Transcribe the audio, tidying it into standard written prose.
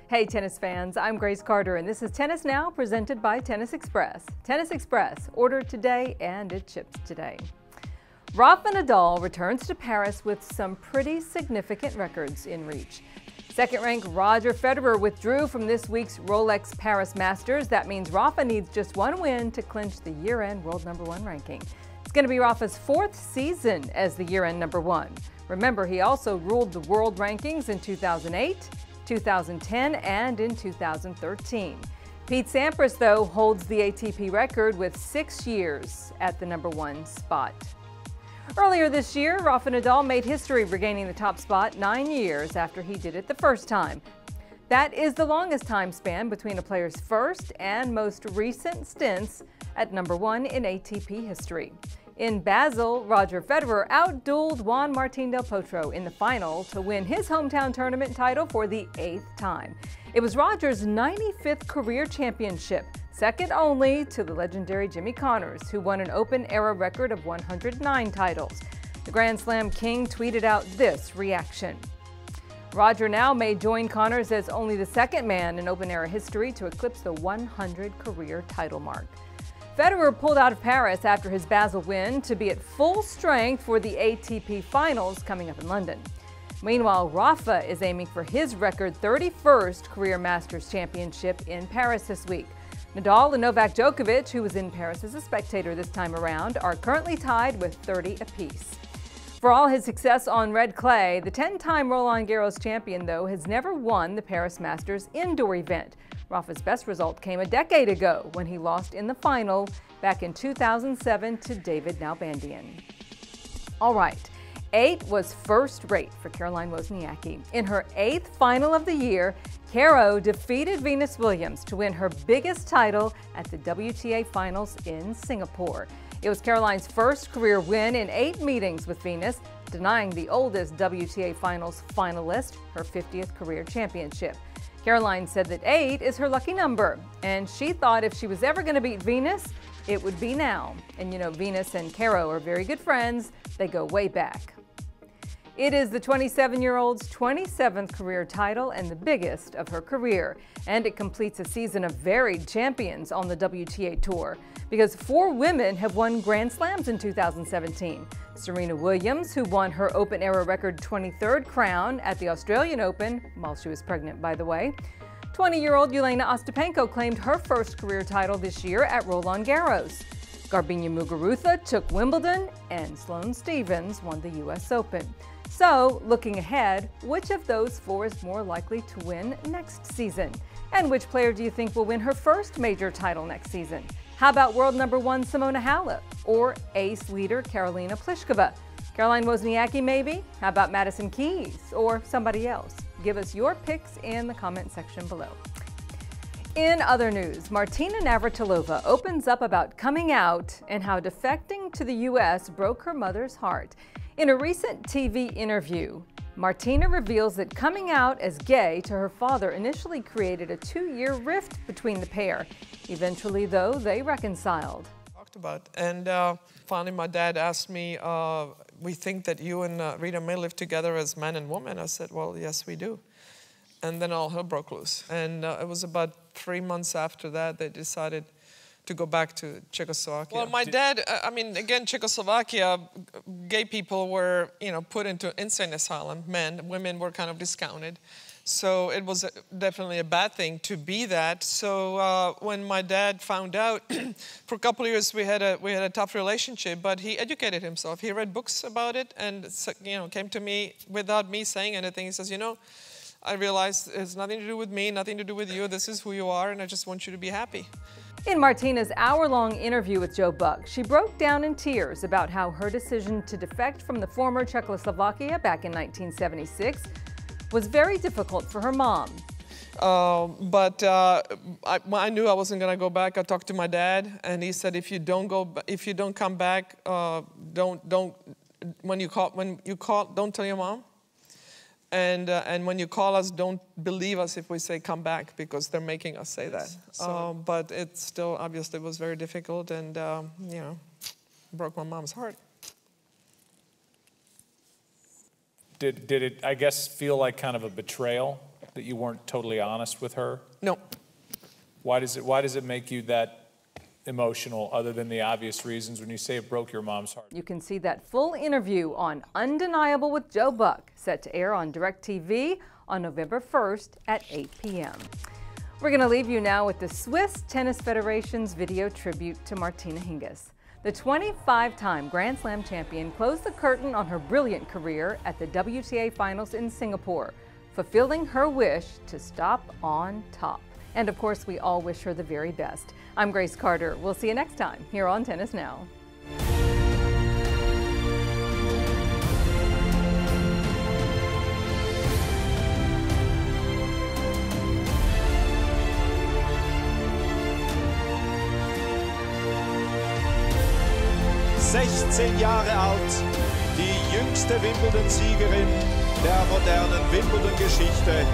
Hey tennis fans, I'm Grace Carter and this is Tennis Now presented by Tennis Express. Tennis Express, order today and it ships today. Rafa Nadal returns to Paris with some pretty significant records in reach. Second-ranked Roger Federer withdrew from this week's Rolex Paris Masters. That means Rafa needs just one win to clinch the year-end world #1 ranking. It's going to be Rafa's 4th season as the year-end #1. Remember, he also ruled the world rankings in 2008, 2010, and in 2013. Pete Sampras, though, holds the ATP record with 6 years at the #1 spot. Earlier this year, Rafa Nadal made history regaining the top spot 9 years after he did it the first time. That is the longest time span between a player's first and most recent stints at #1 in ATP history. In Basel, Roger Federer outdueled Juan Martín del Potro in the final to win his hometown tournament title for the 8th time. It was Roger's 95th career championship, second only to the legendary Jimmy Connors, who won an Open-era record of 109 titles. The Grand Slam king tweeted out this reaction. Roger now may join Connors as only the second man in Open-era history to eclipse the 100 career title mark. Federer pulled out of Paris after his Basel win to be at full strength for the ATP Finals coming up in London. Meanwhile, Rafa is aiming for his record 31st career Masters Championship in Paris this week. Nadal and Novak Djokovic, who was in Paris as a spectator this time around, are currently tied with 30 apiece. For all his success on red clay, the 10-time Roland Garros champion, though, has never won the Paris Masters indoor event. Rafa's best result came a decade ago when he lost in the final back in 2007 to David Nalbandian. All right, 8 was first-rate for Caroline Wozniacki. In her 8th final of the year, Caro defeated Venus Williams to win her biggest title at the WTA Finals in Singapore. It was Caroline's first career win in 8 meetings with Venus, denying the oldest WTA Finals finalist her 50th career championship. Caroline said that 8 is her lucky number, and she thought if she was ever going to beat Venus, it would be now. And you know, Venus and Caro are very good friends. They go way back. It is the 27-year-old's 27th career title and the biggest of her career. And it completes a season of varied champions on the WTA Tour, because 4 women have won Grand Slams in 2017. Serena Williams, who won her Open-era record 23rd crown at the Australian Open, while she was pregnant, by the way. 20-year-old Jelena Ostapenko claimed her first career title this year at Roland Garros. Garbiñe Muguruza took Wimbledon, and Sloane Stephens won the U.S. Open. So, looking ahead, which of those 4 is more likely to win next season? And which player do you think will win her first major title next season? How about world #1 Simona Halep or ace leader Karolina Pliskova? Caroline Wozniacki maybe? How about Madison Keys or somebody else? Give us your picks in the comment section below. In other news, Martina Navratilova opens up about coming out and how defecting to the U.S. broke her mother's heart. In a recent TV interview, Martina reveals that coming out as gay to her father initially created a 2-year rift between the pair. Eventually, though, they reconciled. Talked about, and finally my dad asked me, we think that you and Rita may live together as man and woman. I said, well, yes, we do. And then all hell broke loose. And it was about 3 months after that they decided to go back to Czechoslovakia. Well, my dad, I mean, again, Czechoslovakia, gay people were, put into insane asylum. Women were kind of discounted. So it was definitely a bad thing to be that. So when my dad found out, for a couple of years we had a tough relationship, but he educated himself. He read books about it and, came to me without me saying anything. He says, I realized it's nothing to do with me, nothing to do with you. This is who you are, and I just want you to be happy. In Martina's hour-long interview with Joe Buck, she broke down in tears about how her decision to defect from the former Czechoslovakia back in 1976 was very difficult for her mom. But I knew I wasn't going to go back. I talked to my dad, and he said, if you don't come back, when you call, don't tell your mom. And when you call us, don't believe us if we say come back, because they're making us say that. But it still obviously was very difficult, and broke my mom's heart. Did it, I guess, feel like kind of a betrayal that you weren't totally honest with her? No. Why does it make you that emotional, other than the obvious reasons when you say it broke your mom's heart? You can see that full interview on Undeniable with Joe Buck, set to air on DirecTV on November 1st at 8 p.m. We're going to leave you now with the Swiss Tennis Federation's video tribute to Martina Hingis. The 25-time Grand Slam champion closed the curtain on her brilliant career at the WTA Finals in Singapore, fulfilling her wish to stop on top. And of course, we all wish her the very best. I'm Grace Carter. We'll see you next time here on Tennis Now. Jahre alt, die jüngste Wimbledon-Siegerin der modernen Wimbledon-Geschichte.